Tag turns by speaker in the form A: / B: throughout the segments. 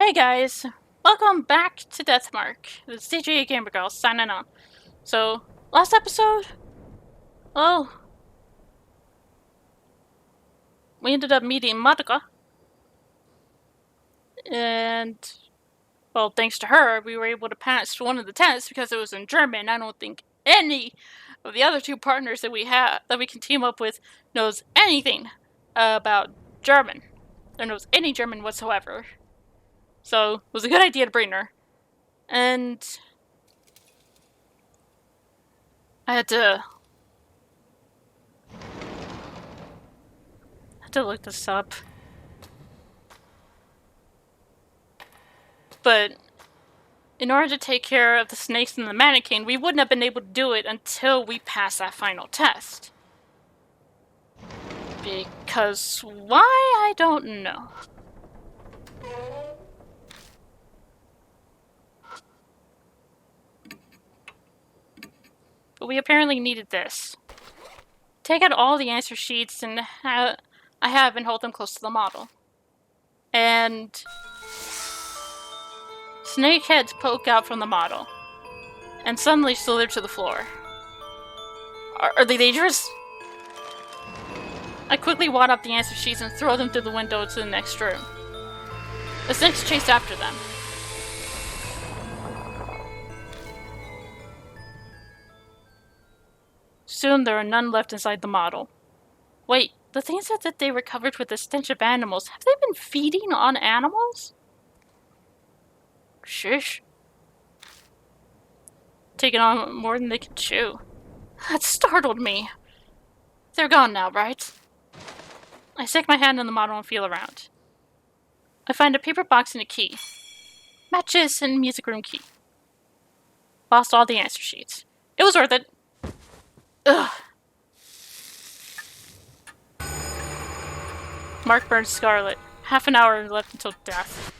A: Hey guys, welcome back to Deathmark. It's DJ Gamer Girl signing on. So, last episode, well, we ended up meeting Madoka, and, well, thanks to her, we were able to pass one of the tests because it was in German. I don't think any of the other two partners that we can team up with knows anything about German, or knows any German whatsoever. So, it was a good idea to bring her. And I had to look this up. But in order to take care of the snakes and the mannequin, we wouldn't have been able to do it until we passed that final test. Because why, I don't know. But we apparently needed this. Take out all the answer sheets and I have and hold them close to the model. And snake heads poke out from the model and suddenly slither to the floor. Are they dangerous? I quickly wad up the answer sheets and throw them through the window to the next room. The snakes chase after them. Soon there are none left inside the model. Wait, the thing said that they were covered with the stench of animals. Have they been feeding on animals? Shush. Taking on more than they can chew. That startled me. They're gone now, right? I stick my hand in the model and feel around. I find a paper box and a key. Matches and music room key. Lost all the answer sheets. It was worth it. Ugh. Mark burns scarlet. Half an hour left until death.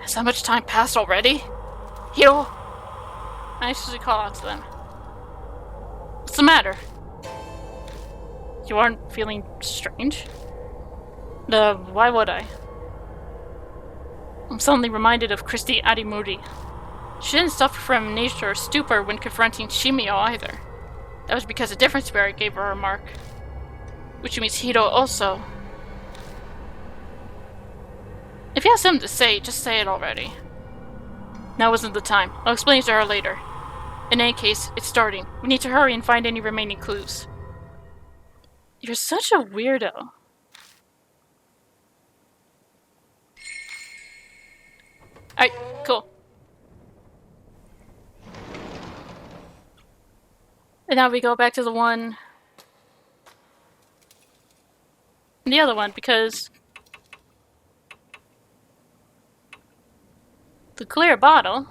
A: Has that much time passed already? Heal. I anxiously call out to them. What's the matter? You aren't feeling strange? Why would I? I'm suddenly reminded of Christy Adimuri. She didn't suffer from amnesia or stupor when confronting Shimio either. That was because a different spirit gave her a mark. Which means Hiro also. If you have something to say, just say it already. Now isn't the time. I'll explain to her later. In any case, it's starting. We need to hurry and find any remaining clues. You're such a weirdo. Alright, cool. And now we go back to the one... and the other one, because... the clear bottle...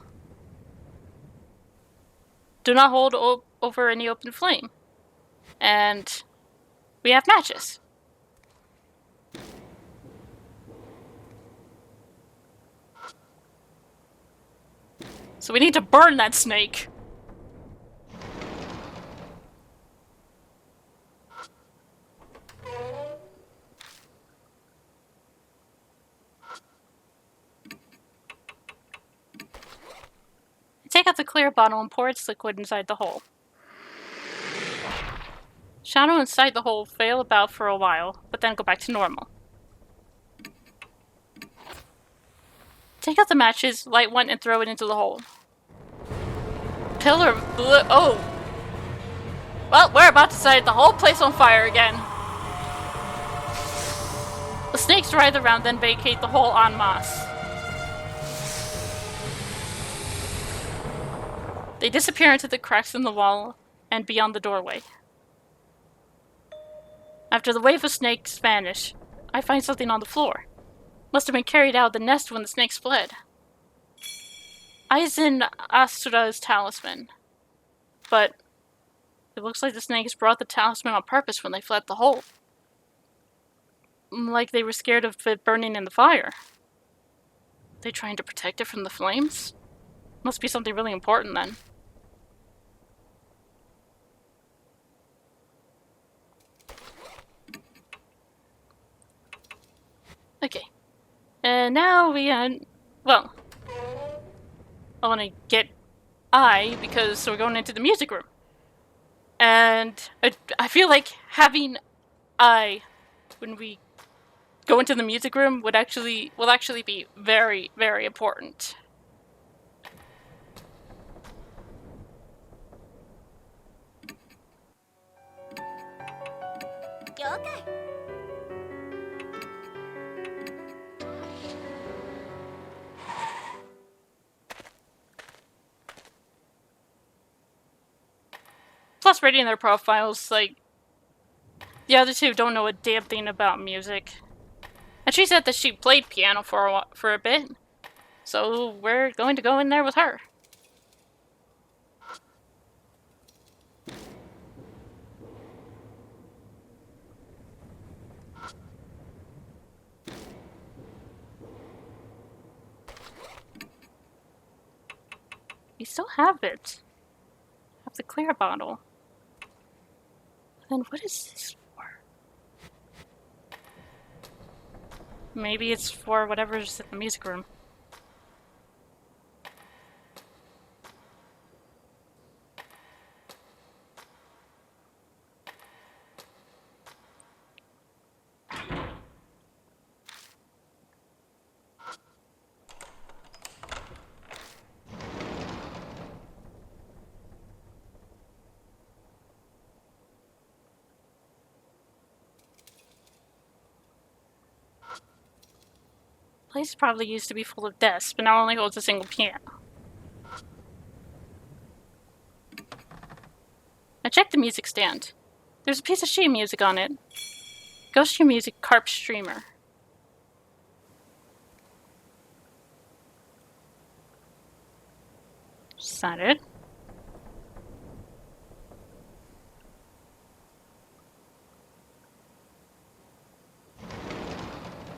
A: do not hold over any open flame. And... we have matches. So we need to burn that snake. Take out the clear bottle and pour its liquid inside the hole. Shadow inside the hole fail about for a while, but then go back to normal. Take out the matches, light one, and throw it into the hole. Pillar of blue. Oh! Well, we're about to set the whole place on fire again. The snakes writhe around, then vacate the hole en masse. They disappear into the cracks in the wall and beyond the doorway. After the wave of snakes vanish, I find something on the floor. Must have been carried out of the nest when the snakes fled. Aizen Asura's talisman. But it looks like the snakes brought the talisman on purpose when they fled the hole. Like they were scared of it burning in the fire. They trying to protect it from the flames? Must be something really important then. Okay. And now we, well, I want to get I because we're going into the music room. And I feel like having I when we go into the music room will actually be very, very important.
B: Okay.
A: Plus, reading their profiles, like, the other two don't know a damn thing about music. And she said that she played piano for a bit. So we're going to go in there with her. We still have it. Have the clear bottle. Then what is this for? Maybe it's for whatever's in the music room. Place probably used to be full of desks, but now only holds a single piano. I checked the music stand. There's a piece of sheet music on it. Ghost Music Carp Streamer. Is that it?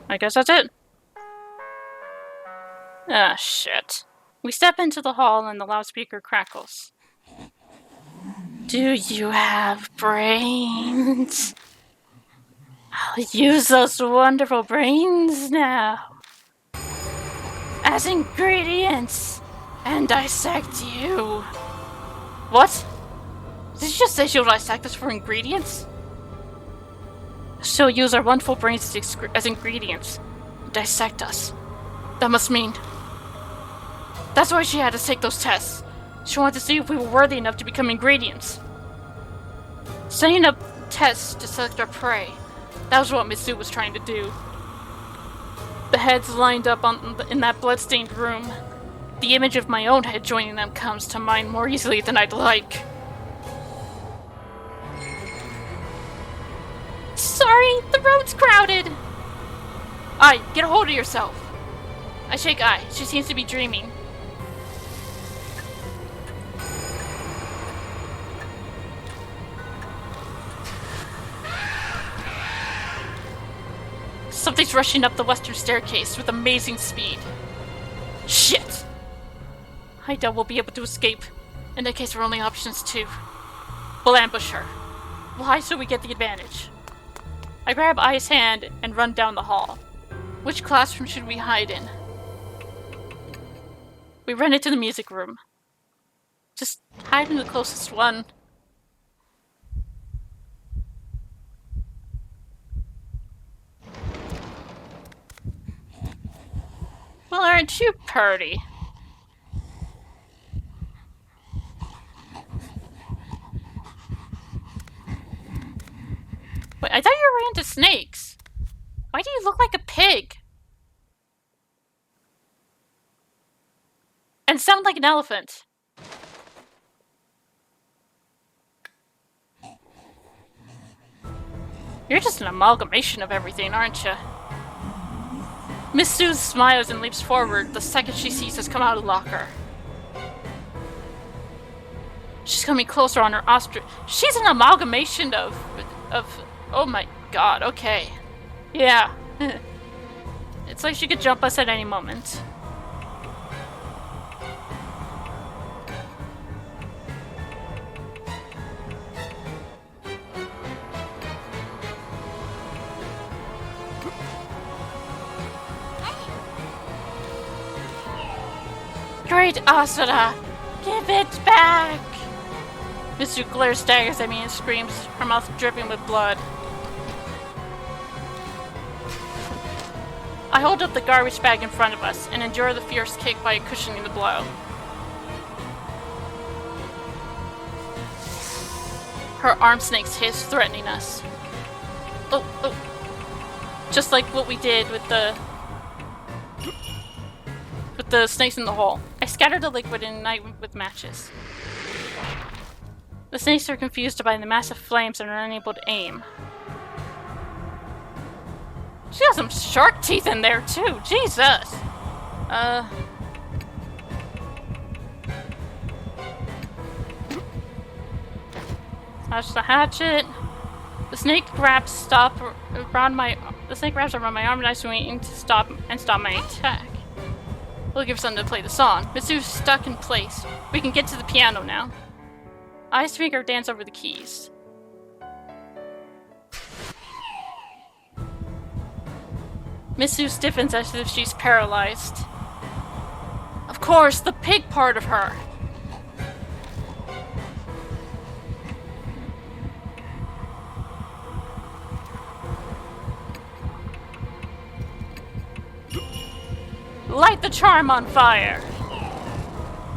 A: I guess that's it. Ah, shit. We step into the hall and the loudspeaker crackles. Do you have brains? I'll use those wonderful brains now as ingredients and dissect you. What? Did you just say she'll dissect us for ingredients? She'll use our wonderful brains as ingredients and dissect us. That must mean... That's why she had us take those tests. She wanted to see if we were worthy enough to become ingredients. Setting up tests to select our prey. That was what Mitsu was trying to do. The heads lined up in that bloodstained room. The image of my own head joining them comes to mind more easily than I'd like. Sorry, the road's crowded! Ai, get a hold of yourself! I shake Ai. She seems to be dreaming. Something's rushing up the western staircase with amazing speed. Shit! I doubt we'll be able to escape. In that case, our only option's to... We'll ambush her. We'll hide so we get the advantage. I grab Ai's hand and run down the hall. Which classroom should we hide in? We run into the music room. Just hide in the closest one. Well, aren't you pretty? Wait, I thought you were into snakes. Why do you look like a pig? And sound like an elephant. You're just an amalgamation of everything, aren't you? Miss Sue smiles and leaps forward the second she sees us come out of the locker. She's coming closer on her ostrich. She's an amalgamation of... Oh my god, okay. Yeah. It's like she could jump us at any moment. Great Asura! Give it back! Mitsu glares daggers at me and screams, her mouth dripping with blood. I hold up the garbage bag in front of us and endure the fierce kick by cushioning the blow. Her arm snakes hiss, threatening us. Oh, oh. Just like what we did with the snakes in the hole. I scatter the liquid and ignite with matches. The snakes are confused by the massive flames and are unable to aim. She got some shark teeth in there too, Jesus! Touch the hatchet. The snake grabs around my arm and I swing to stop my attack. We'll give something to play the song. Mitsu's stuck in place. We can get to the piano now. Ice finger dance over the keys. Mitsu stiffens as if she's paralyzed. Of course, the pig part of her. Light the charm on fire!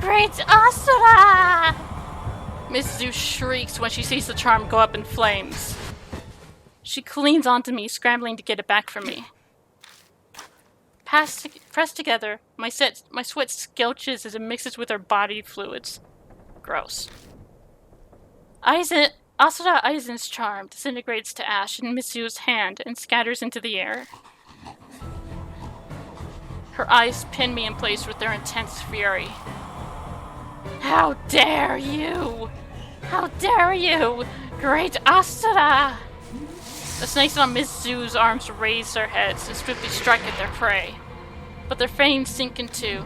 A: Great Asura! Mitsu shrieks when she sees the charm go up in flames. She cleans onto me, scrambling to get it back from me. Pressed together, my sweat squelches as it mixes with her body fluids. Gross. Asura Aizen's charm disintegrates to ash in Mitsu's hand and scatters into the air. Her eyes pin me in place with their intense fury. How dare you! How dare you! Great Asura! The snakes on Mitsu's arms raise their heads and swiftly strike at their prey, but their fangs sink into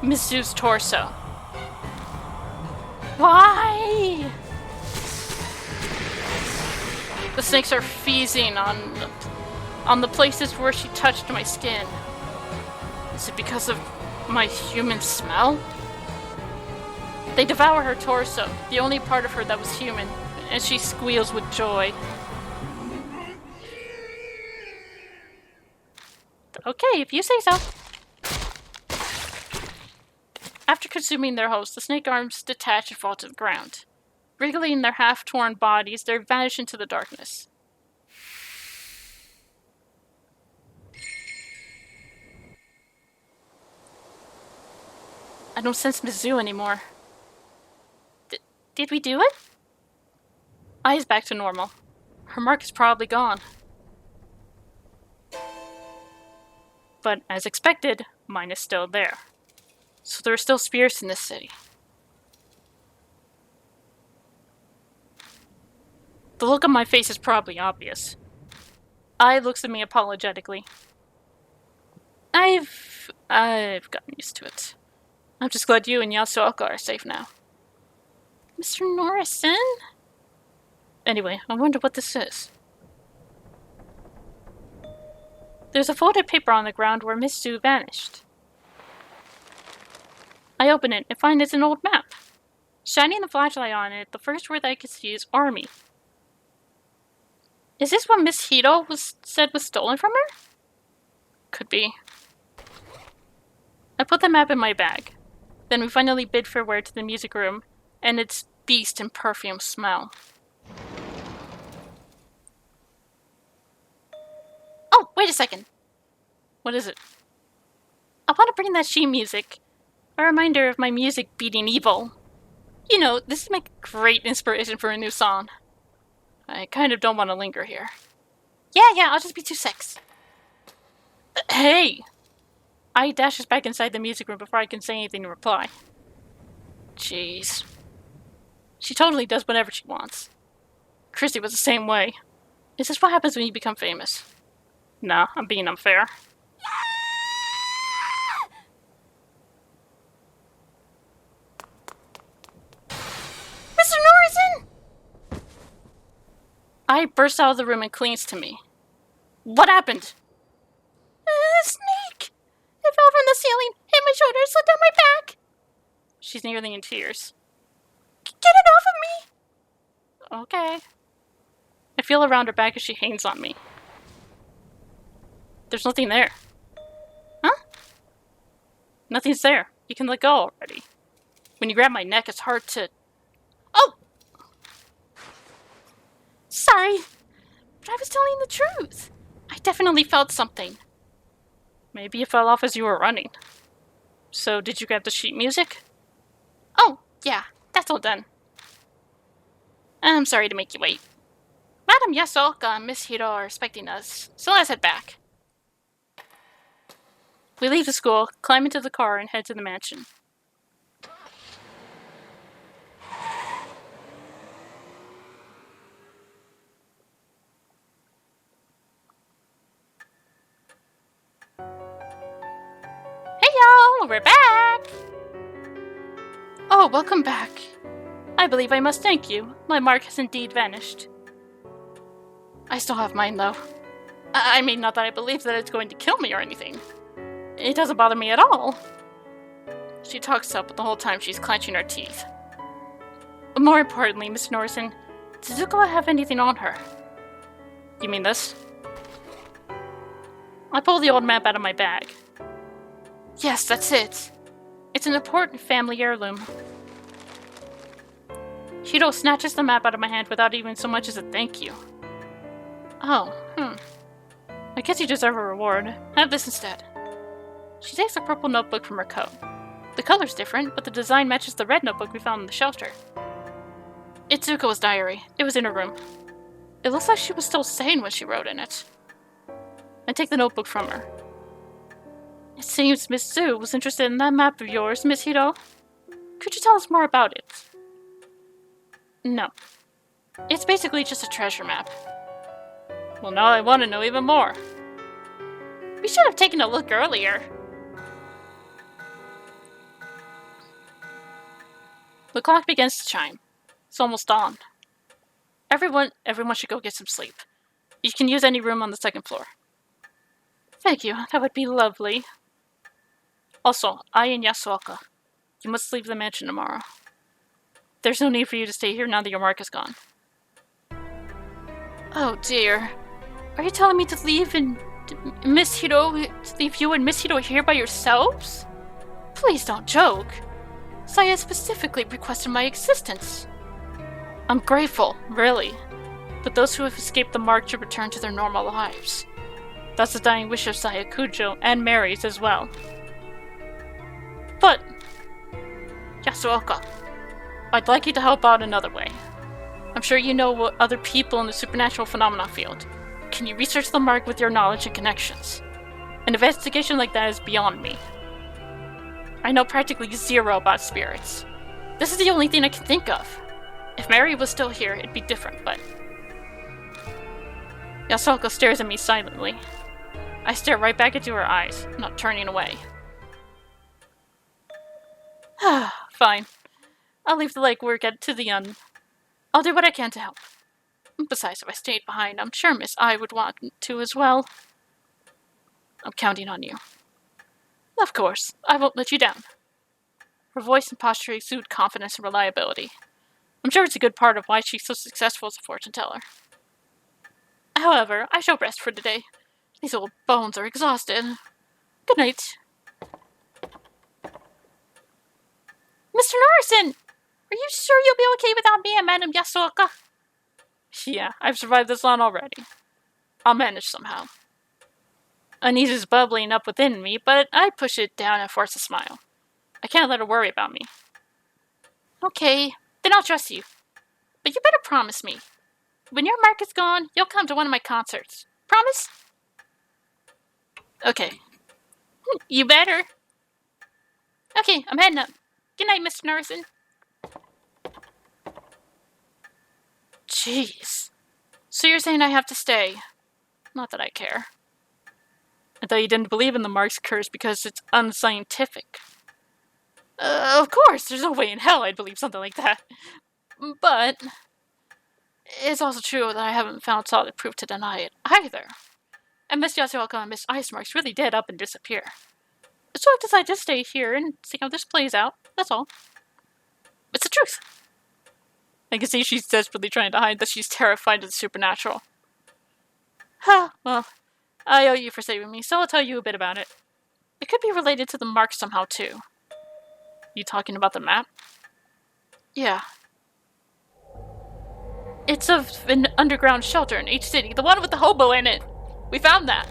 A: Mitsu's torso. Why? The snakes are feasting on the places where she touched my skin. Is it because of my human smell? They devour her torso, the only part of her that was human, and she squeals with joy. Okay, if you say so. After consuming their host, the snake arms detach and fall to the ground. Wriggling their half-torn bodies, they vanish into the darkness. I don't sense Mizu anymore. Did we do it? Eyes back to normal. Her mark is probably gone. But as expected, mine is still there. So there are still spirits in this city. The look on my face is probably obvious. Ai looks at me apologetically. I've gotten used to it. I'm just glad you and Yasuoka are safe now. Mr. Norrison? Anyway, I wonder what this is. There's a folded paper on the ground where Miss Sue vanished. I open it and find it's an old map. Shining the flashlight on it, the first word I can see is army. Is this what Miss Hito said was stolen from her? Could be. I put the map in my bag. Then we finally bid farewell to the music room and its beast and perfume smell. Oh, wait a second. What is it? I want to bring that sheet music. A reminder of my music beating evil. You know, this would make a great inspiration for a new song. I kind of don't want to linger here. Yeah, I'll just be 2 secs. Hey! I dashes back inside the music room before I can say anything in reply. Jeez. She totally does whatever she wants. Christy was the same way. Is this what happens when you become famous? Nah, I'm being unfair. Mr. Norrison! I burst out of the room and clings to me. What happened? Snake! ceiling, hit my shoulder, slid down my back. She's nearly in tears. Get it off of me! Okay. I feel around her back as she hangs on me. There's nothing there. Huh? Nothing's there. You can let go already. When you grab my neck, it's hard to... Oh! Sorry, but I was telling the truth. I definitely felt something. Maybe it fell off as you were running. So, did you grab the sheet music? Oh, yeah, that's all done. I'm sorry to make you wait. Madam Yasooka and Miss Hiro are expecting us, so let's head back. We leave the school, climb into the car, and head to the mansion. Hey y'all, we're back! Oh, welcome back. I believe I must thank you. My mark has indeed vanished. I still have mine, though. I mean, not that I believe that it's going to kill me or anything. It doesn't bother me at all. She talks up, but the whole time she's clenching her teeth. But more importantly, Miss Norrison, does Zuko have anything on her? You mean this? I pull the old map out of my bag. Yes, that's it. It's an important family heirloom. Hiro snatches the map out of my hand without even so much as a thank you. Oh, I guess you deserve a reward. Have this instead. She takes a purple notebook from her coat. The color's different, but the design matches the red notebook we found in the shelter. It's Zuko's diary. It was in her room. It looks like she was still sane when she wrote in it. I take the notebook from her. It seems Miss Zu was interested in that map of yours, Miss Hiro. Could you tell us more about it? No. It's basically just a treasure map. Well, now I want to know even more. We should have taken a look earlier. The clock begins to chime. It's almost dawn. Everyone should go get some sleep. You can use any room on the second floor. Thank you, that would be lovely. Also, I and Yasooka, you must leave the mansion tomorrow. There's no need for you to stay here now that your mark is gone. Oh dear. Are you telling me to leave and leave you and Miss Hiro here by yourselves? Please don't joke. Saya specifically requested my existence. I'm grateful, really. But those who have escaped the mark should return to their normal lives. That's the dying wish of Saya Kujo and Mary's as well. But, Yasooka, I'd like you to help out another way. I'm sure you know what other people in the supernatural phenomena field. Can you research the mark with your knowledge and connections? An investigation like that is beyond me. I know practically zero about spirits. This is the only thing I can think of. If Mary was still here, it'd be different, but... Yasooka stares at me silently. I stare right back into her eyes, not turning away. Fine. I'll leave the legwork to the I'll do what I can to help. Besides, if I stayed behind, I'm sure Miss I would want to as well. I'm counting on you. Of course, I won't let you down. Her voice and posture exude confidence and reliability. I'm sure it's a good part of why she's so successful as a fortune teller. However, I shall rest for today. These old bones are exhausted. Good night. Mr. Norrison! Are you sure you'll be okay without me and Madam Yasooka? Yeah, I've survived this long already. I'll manage somehow. Unease is bubbling up within me, but I push it down and force a smile. I can't let her worry about me. Okay, then I'll trust you. But you better promise me. When your mark is gone, you'll come to one of my concerts. Promise? Okay. You better. Okay, I'm heading up. Good night, Mr. Norrison. Jeez. So you're saying I have to stay? Not that I care. I thought you didn't believe in the Mark's curse because it's unscientific. Of course, there's no way in hell I'd believe something like that. But it's also true that I haven't found solid proof to deny it either. And Miss Yasooka and Miss Icemarks really did up and disappear. So I decided to stay here and see how this plays out. That's all. It's the truth. I can see she's desperately trying to hide that she's terrified of the supernatural. Ha, well, I owe you for saving me, so I'll tell you a bit about it. It could be related to the mark somehow, too. You talking about the map? Yeah. It's of an underground shelter in each city, the one with the hobo in it. We found that.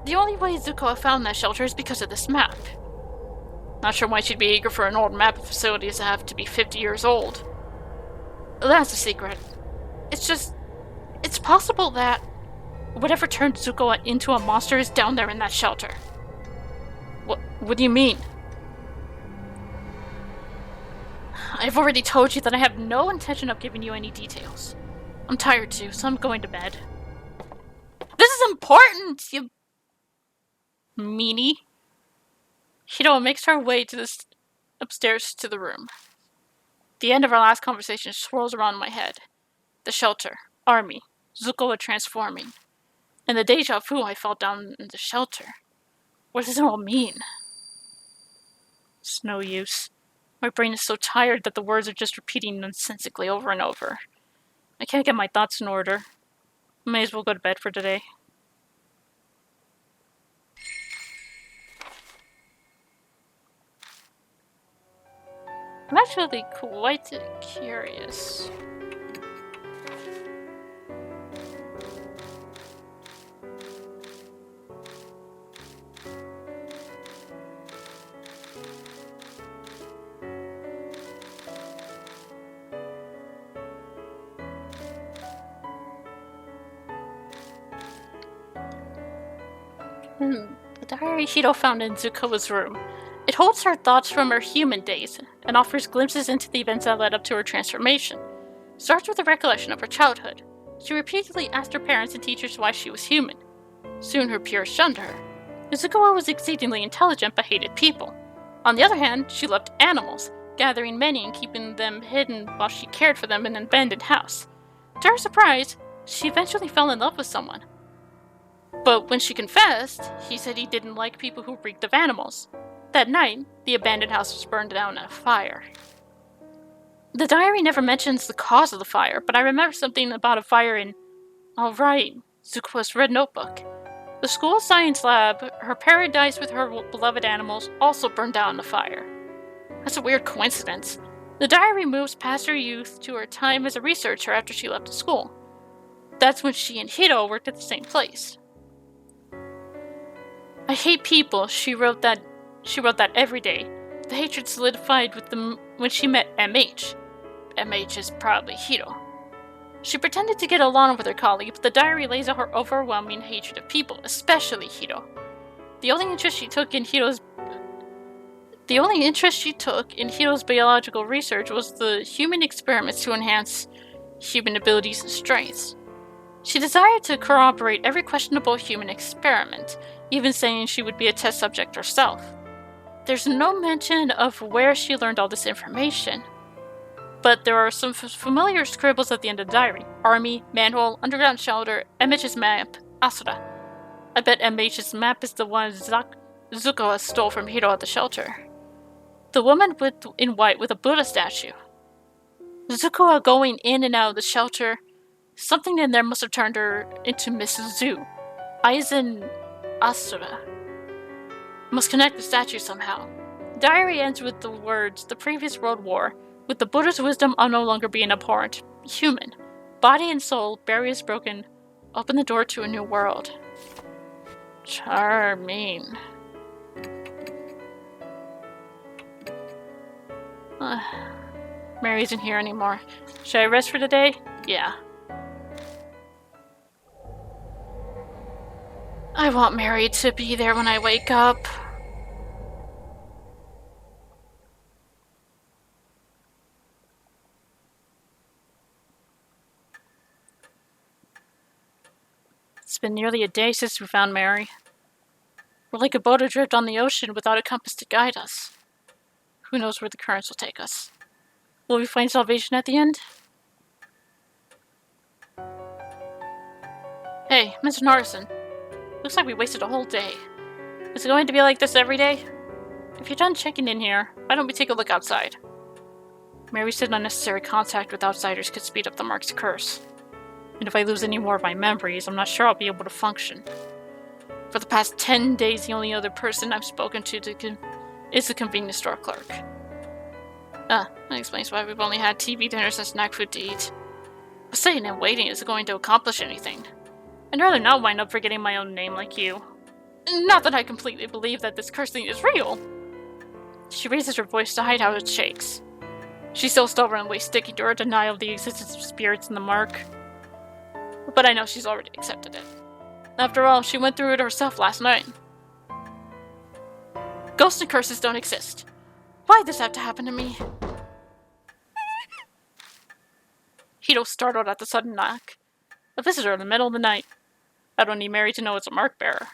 A: The only way Zuko found that shelter is because of this map. Not sure why she'd be eager for an old map of facilities that have to be 50 years old. That's a secret. It's possible that whatever turned Zuko into a monster is down there in that shelter. What do you mean? I've already told you that I have no intention of giving you any details. I'm tired too, so I'm going to bed. This is important, you meanie. Hiro makes her way to upstairs to the room. The end of our last conversation swirls around my head. The shelter, army, Zuko transforming, and the deja vu I felt down in the shelter. What does it all mean? It's no use. My brain is so tired that the words are just repeating nonsensically over and over. I can't get my thoughts in order. May as well go to bed for today. I'm actually quite curious. The diary Hiro found in Zuko's room. It holds her thoughts from her human days and offers glimpses into the events that led up to her transformation. It starts with a recollection of her childhood. She repeatedly asked her parents and teachers why she was human. Soon her peers shunned her. Zuko was exceedingly intelligent but hated people. On the other hand, she loved animals, gathering many and keeping them hidden while she cared for them in an abandoned house. To her surprise, she eventually fell in love with someone. But when she confessed, he said he didn't like people who reeked of animals. That night, the abandoned house was burned down in a fire. The diary never mentions the cause of the fire, but I remember something about a fire in... All right, Zuko's red notebook. The school science lab, her paradise with her beloved animals, also burned down in a fire. That's a weird coincidence. The diary moves past her youth to her time as a researcher after she left school. That's when she and Hiro worked at the same place. I hate people, she wrote that every day. The hatred solidified with when she met MH. MH is probably Hiro. She pretended to get along with her colleague, but the diary lays out her overwhelming hatred of people, especially Hiro. The only interest she took in Hiro's biological research was the human experiments to enhance human abilities and strengths. She desired to corroborate every questionable human experiment, even saying she would be a test subject herself. There's no mention of where she learned all this information, but there are some familiar scribbles at the end of the diary. Army, manhole, underground shelter, MH's map, Asura. I bet MH's map is the one Zuko stole from Hiro at the shelter. The woman in white with a Buddha statue. Zuko going in and out of the shelter. Something in there must have turned her into Mrs. Zu. Aizen Asura. Must connect the statue somehow. The diary ends with the words, the previous world war, with the Buddha's wisdom on no longer being abhorrent. Human. Body and soul, barriers broken. Open the door to a new world. Charming. Mary isn't here anymore. Should I rest for today? Yeah. I want Mary to be there when I wake up. It's been nearly a day since we found Mary. We're like a boat adrift on the ocean without a compass to guide us. Who knows where the currents will take us? Will we find salvation at the end? Hey, Mr. Norrison. Looks like we wasted a whole day. Is it going to be like this every day? If you're done checking in here, why don't we take a look outside? Mary said unnecessary contact with outsiders could speed up the Mark's curse. And if I lose any more of my memories, I'm not sure I'll be able to function. For the past 10 days, the only other person I've spoken to is the convenience store clerk. That explains why we've only had TV dinners and snack food to eat. But sitting and waiting isn't going to accomplish anything. I'd rather not wind up forgetting my own name like you. Not that I completely believe that this curse thing is real. She raises her voice to hide how it shakes. She's still stubbornly sticking to her denial of the existence of spirits in the Mark. But I know she's already accepted it. After all, she went through it herself last night. Ghosts and curses don't exist. Why'd this have to happen to me? Hito startled at the sudden knock. A visitor in the middle of the night. I don't need Mary to know it's a mark bearer.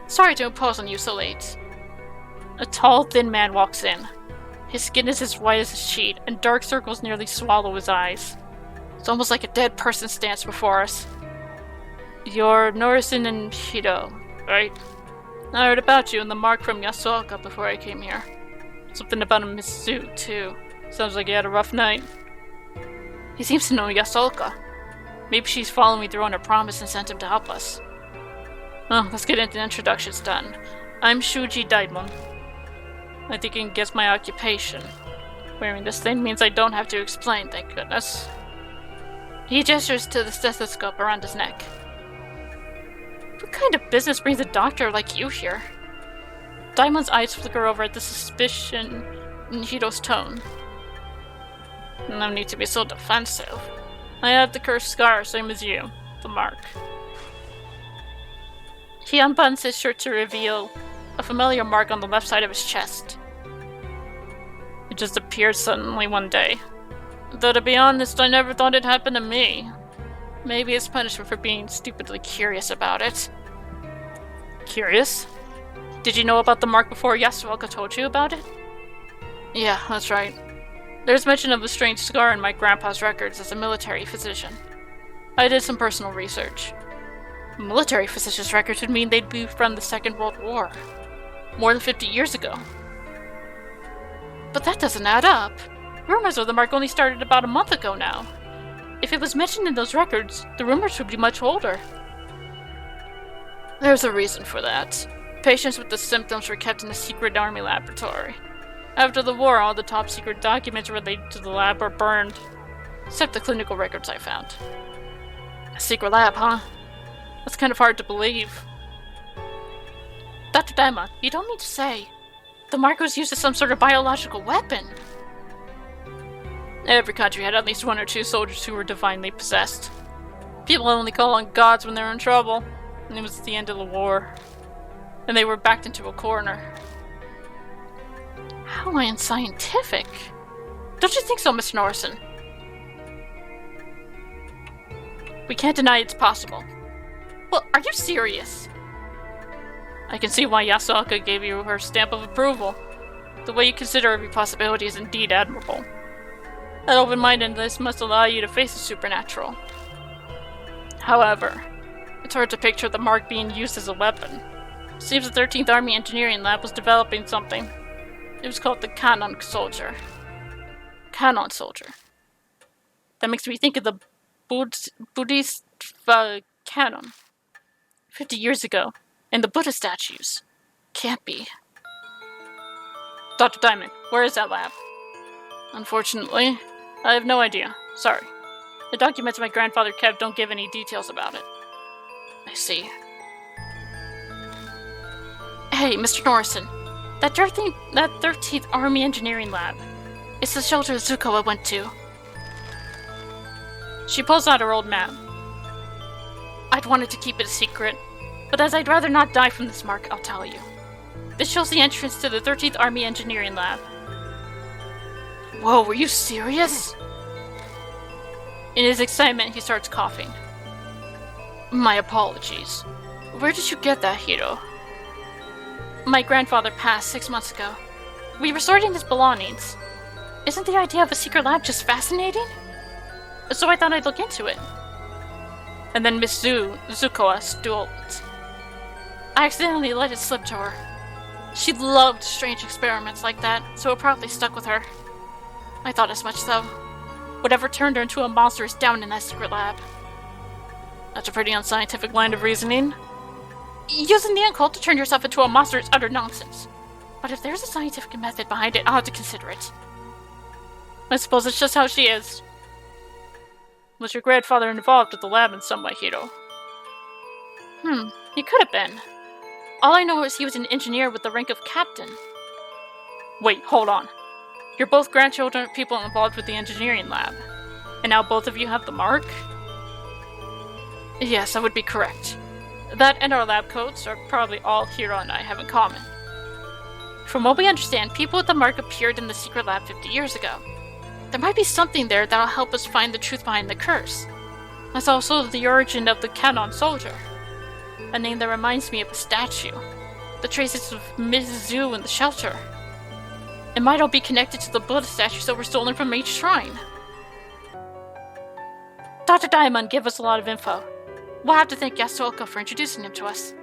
A: Sorry to impose on you so late. A tall, thin man walks in. His skin is as white as a sheet, and dark circles nearly swallow his eyes. It's almost like a dead person stands before us. You're Norison and Hito, right? I heard about you and the Mark from Yasuoka before I came here. Something about a Miss Sue, too. Sounds like you had a rough night. He seems to know Yasuoka. Maybe she's following me through on her promise and sent him to help us. Well, let's get into the introductions done. I'm Shuji Daimon. I think you can guess my occupation. Wearing this thing means I don't have to explain, thank goodness. He gestures to the stethoscope around his neck. What kind of business brings a doctor like you here? Daimon's eyes flicker over at the suspicion in Hito's tone. No need to be so defensive. I have the cursed scar, same as you. The Mark. He unbuttons his shirt to reveal a familiar mark on the left side of his chest. It just appeared suddenly one day. Though to be honest, I never thought it happened to me. Maybe it's punishment for being stupidly curious about it. Curious? Did you know about the mark before Yasuoka told you about it? Yeah, that's right. There's mention of a strange scar in my grandpa's records as a military physician. I did some personal research. Military physician's records would mean they'd be from the Second World War. More than 50 years ago. But that doesn't add up. Rumors of the mark only started about a month ago now. If it was mentioned in those records, the rumors would be much older. There's a reason for that. Patients with the symptoms were kept in a secret army laboratory. After the war, all the top-secret documents related to the lab were burned, except the clinical records I found. A secret lab, huh? That's kind of hard to believe. Dr. Daima, you don't mean to say the mark was used as some sort of biological weapon? Every country had at least one or two soldiers who were divinely possessed. People only call on gods when they're in trouble, and it was the end of the war. And they were backed into a corner. How unscientific. Don't you think so, Mr. Norison? We can't deny it's possible. Well, are you serious? I can see why Yasuoka gave you her stamp of approval. The way you consider every possibility is indeed admirable. That open-mindedness must allow you to face the supernatural. However, it's hard to picture the mark being used as a weapon. Seems the 13th Army Engineering Lab was developing something. It was called the Cannon Soldier. Cannon Soldier. That makes me think of the Buddhist canon. 50 years ago, and the Buddha statues. Can't be. Dr. Diamond, where is that lab? Unfortunately, I have no idea. Sorry. The documents my grandfather kept don't give any details about it. I see. Hey, Mr. Norison. That 13th Army Engineering Lab. It's the shelter Zukoa went to. She pulls out her old map. I'd wanted to keep it a secret, but as I'd rather not die from this mark, I'll tell you. This shows the entrance to the 13th Army Engineering Lab. Whoa, were you serious? In his excitement, he starts coughing. My apologies. Where did you get that, Hito? My grandfather passed 6 months ago. We were sorting his belongings. Isn't the idea of a secret lab just fascinating? So I thought I'd look into it. And then Miss Zukoa stole it. I accidentally let it slip to her. She loved strange experiments like that, so it probably stuck with her. I thought as much, though. Whatever turned her into a monster is down in that secret lab. That's a pretty unscientific line of reasoning. Using the occult to turn yourself into a monster is utter nonsense. But if there's a scientific method behind it, I'll have to consider it. I suppose it's just how she is. Was your grandfather involved with the lab in some way, Hiro? He could have been. All I know is he was an engineer with the rank of captain. Wait, hold on. You're both grandchildren of people involved with the engineering lab. And now both of you have the mark? Yes, that would be correct. That and our lab coats are probably all Hiro and I have in common. From what we understand, people with the mark appeared in the secret lab 50 years ago. There might be something there that'll help us find the truth behind the curse. That's also the origin of the Canon Soldier. A name that reminds me of a statue. The traces of Miss Zhu in the shelter. It might all be connected to the Buddha statues that were stolen from each shrine. Dr. Diamond gave us a lot of info. We'll have to thank Yasuoka for introducing him to us.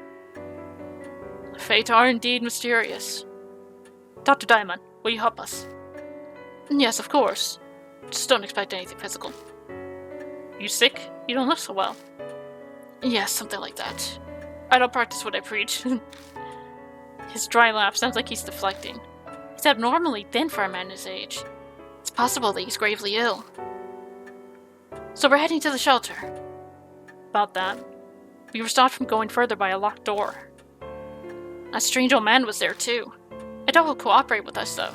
A: Fate are indeed mysterious. Dr. Diamond, will you help us? Yes, of course. Just don't expect anything physical. You sick? You don't look so well. Yes, something like that. I don't practice what I preach. His dry laugh sounds like he's deflecting. He's abnormally thin for a man his age. It's possible that he's gravely ill. So we're heading to the shelter. About that. We were stopped from going further by a locked door. A strange old man was there too. I doubt he'll cooperate with us though.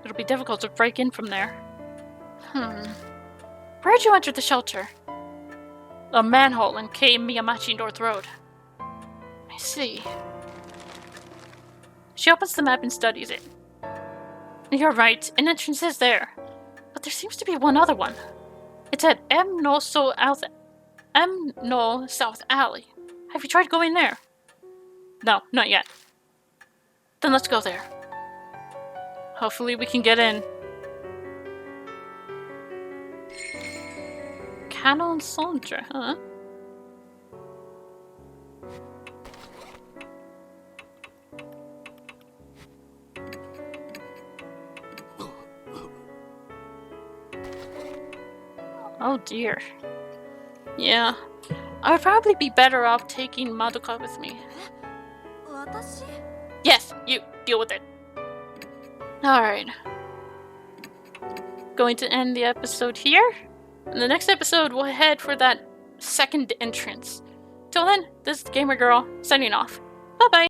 A: It'll be difficult to break in from there. Where'd you enter the shelter? A manhole in K. Miyamachi North Road. I see. She opens the map and studies it. You're right, an entrance is there. But there seems to be one other one. It's at M No South Alley. Have you tried going there? No, not yet. Then let's go there. Hopefully we can get in. Canon Soldier, huh? Oh dear. Yeah. I would probably be better off taking Madoka with me. Yes, you deal with it. Alright. Going to end the episode here. In the next episode, we'll head for that second entrance. Till then, this is Gamer Girl, signing off. Bye-bye!